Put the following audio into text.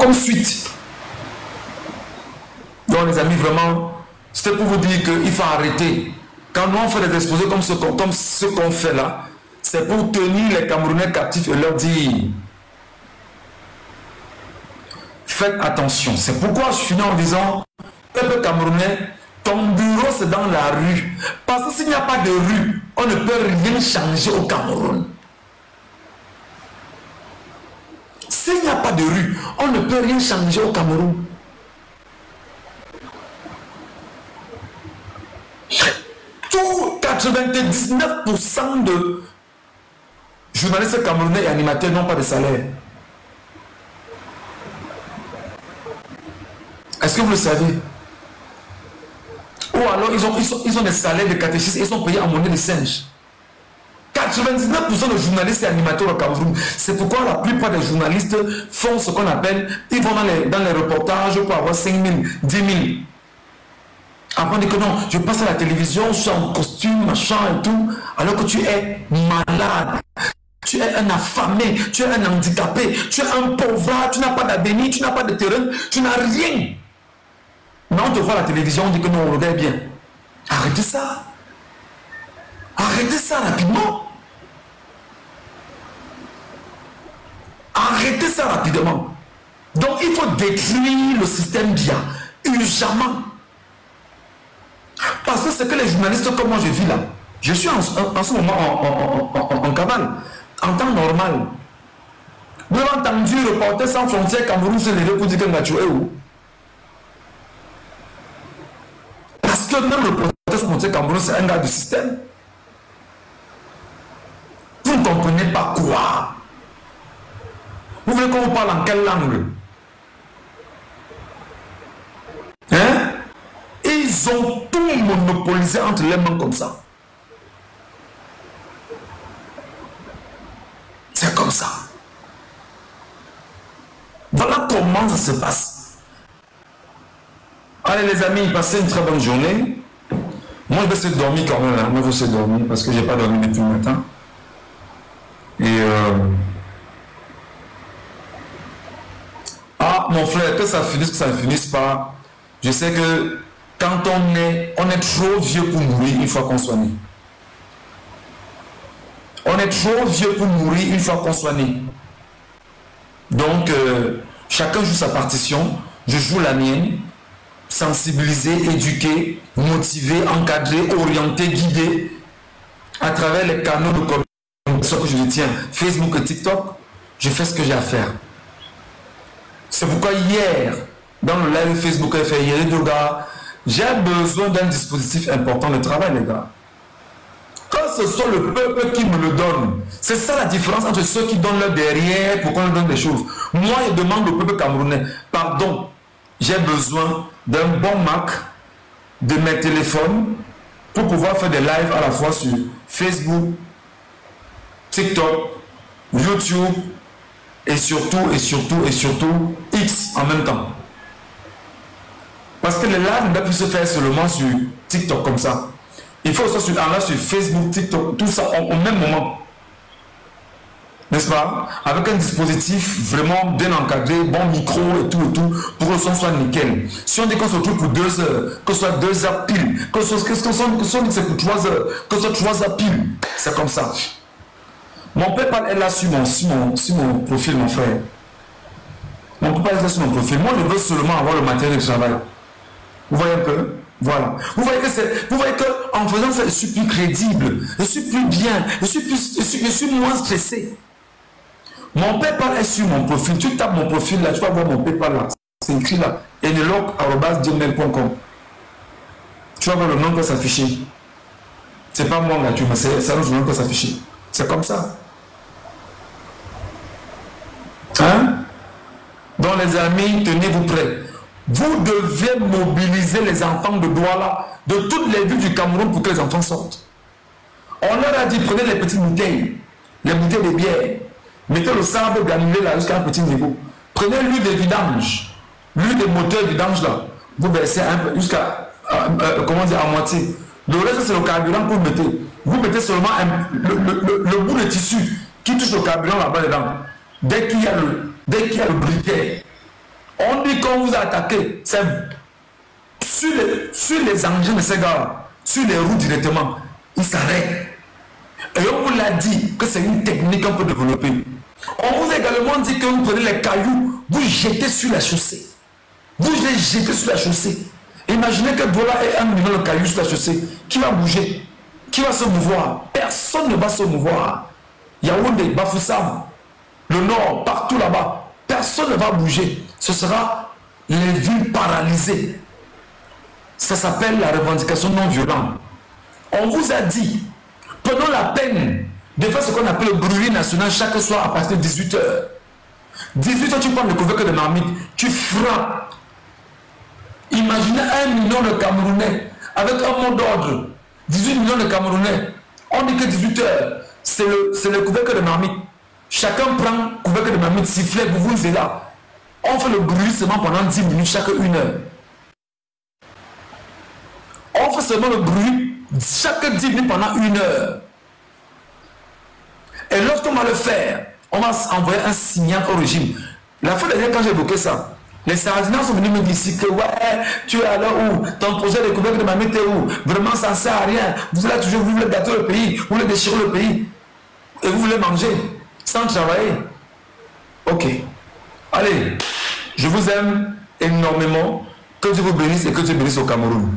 comme suite. Donc les amis, vraiment, c'était pour vous dire qu'il faut arrêter. Quand nous on fait des exposés comme ce qu'on fait là, c'est pour tenir les Camerounais captifs et leur dire faites attention. C'est pourquoi je finis en disant peuple camerounais, ton bureau c'est dans la rue. Parce que s'il n'y a pas de rue, on ne peut rien changer au Cameroun. S'il n'y a pas de rue, on ne peut rien changer au Cameroun. Tout 99% de journalistes camerounais et animateurs n'ont pas de salaire. Est-ce que vous le savez? Ou alors ils ont des salaires de catéchistes et ils sont payés en monnaie de singe. 99% de journalistes et animateurs au Cameroun. C'est pourquoi la plupart des journalistes font ce qu'on appelle, ils vont dans les reportages pour avoir 5 000, 10 000. Après on dit que non, je passe à la télévision, je suis en costume, machin et tout, alors que tu es malade. Tu es un affamé, tu es un handicapé, tu es un pauvre, tu n'as pas d'avenir, tu n'as pas de terrain, tu n'as rien. Mais on te voit à la télévision, on dit que non, on regarde bien. Arrêtez ça. Arrêtez ça rapidement. Arrêtez ça rapidement. Donc il faut détruire le système bien, urgemment. Parce que c'est que les journalistes comme moi je vis là, je suis en ce moment en cavale, en temps normal. Vous avez entendu Reporters sans frontières Cameroun se lever pour dire que Ngacho est où? Parce que même le Reporters sans frontières Cameroun c'est un gars du système. Vous ne comprenez pas quoi? Vous voulez qu'on vous parle en quelle langue? Hein? Ils ont tout monopolisé entre les mains comme ça. C'est comme ça. Voilà comment ça se passe. Allez les amis, passez une très bonne journée. Moi je vais essayer de dormir quand même. Hein. Moi je vais essayer de dormir parce que je n'ai pas dormi depuis le matin. Et ah mon frère, que ça finisse, que ça ne finisse pas. Je sais que quand on est trop vieux pour mourir une fois qu'on soit né. On est trop vieux pour mourir une fois qu'on soit né. Donc, chacun joue sa partition. Je joue la mienne. Sensibiliser, éduquer, motiver, encadrer, orienter, guider à travers les canaux de communication que je tiens, Facebook et TikTok. Je fais ce que j'ai à faire. C'est pourquoi hier, dans le live Facebook que j'ai fait hier, les gars, j'ai besoin d'un dispositif important de travail, les gars. Quand ce soit le peuple qui me le donne, c'est ça la différence entre ceux qui donnent leur derrière pour qu'on leur donne des choses. Moi, je demande au peuple camerounais, pardon, j'ai besoin d'un bon Mac, de mes téléphones, pour pouvoir faire des lives à la fois sur Facebook, TikTok, YouTube, et surtout X en même temps. Parce que les lives ne peuvent plus se faire seulement sur TikTok comme ça. Il faut aussi sur Facebook, TikTok, tout ça au même moment. N'est-ce pas? Avec un dispositif vraiment bien encadré, bon micro et tout, pour que le son soit nickel. Si on dit qu'on se retrouve pour 2 heures, que ce soit 2 heures pile, que ce soit c'est pour 3 heures, que ce soit 3 heures pile, c'est comme ça. Mon PayPal est là sur mon profil, mon frère. Mon PayPal est là sur mon profil. Moi, je veux seulement avoir le matériel de travail. Vous voyez un peu? Voilà. Vous voyez que en faisant ça, je suis plus crédible, je suis plus bien, je suis moins stressé. Mon PayPal est sur mon profil. Tu tapes mon profil là, tu vas voir mon PayPal là. C'est écrit là. enelok@gmail.com. Tu vas voir le nom qui va s'afficher. C'est pas moi là, mais c'est le nom qui va s'afficher. C'est comme ça. Hein? Donc les amis, tenez-vous prêts. Vous devez mobiliser les enfants de Douala, de toutes les villes du Cameroun pour que les enfants sortent. On leur a dit, prenez les petites bouteilles, les bouteilles de bière, mettez le sable granulé là jusqu'à un petit niveau. Prenez l'huile de vidange, l'huile de moteur vidange là, vous versez un peu jusqu'à, comment dire, à moitié. Le reste c'est le carburant que vous mettez. Vous mettez seulement le bout de tissu qui touche le carburant là-bas dedans. Dès qu'il y a le briquet, On dit qu'on vous a attaqué. C'est sur les engins de ces gars, sur les roues directement, ils s'arrêtent. Et on vous l'a dit que c'est une technique qu'on peut développer. On vous a également dit que vous prenez les cailloux, vous jetez sur la chaussée. Vous les jetez sur la chaussée. Imaginez que Douala ait 1 million de cailloux sur la chaussée. Qui va bouger? Qui va se mouvoir? Personne ne va se mouvoir. Yaoundé, Bafoussam, le nord, partout là-bas, personne ne va bouger. Ce sera les villes paralysées. Ça s'appelle la revendication non violente. On vous a dit, prenons la peine de faire ce qu'on appelle le bruit national chaque soir à partir de 18h. 18h, tu prends le couvercle de marmite, tu frappes. Imaginez 1 million de Camerounais avec un mot d'ordre. 18 millions de Camerounais. On dit que 18h, c'est le couvercle de marmite. Chacun prend le couvercle de marmite, sifflet, vous vous êtes là. On fait le bruit seulement pendant 10 minutes chaque 1 heure. On fait seulement le bruit chaque 10 minutes pendant 1 heure. Et lorsqu'on va le faire, on va envoyer un signal au régime. La fois dernière, quand j'ai évoqué ça, les Sardiniens sont venus me dire ici que ouais, tu es à l'heure où ton projet de couvercle de marmite est où? Vraiment, ça ne sert à rien. Vous voulez toujours, vous voulez gâter le pays, vous voulez déchirer le pays. Et vous voulez manger sans travailler. Ok. Allez, je vous aime énormément. Que Dieu vous bénisse et que Dieu bénisse au Cameroun.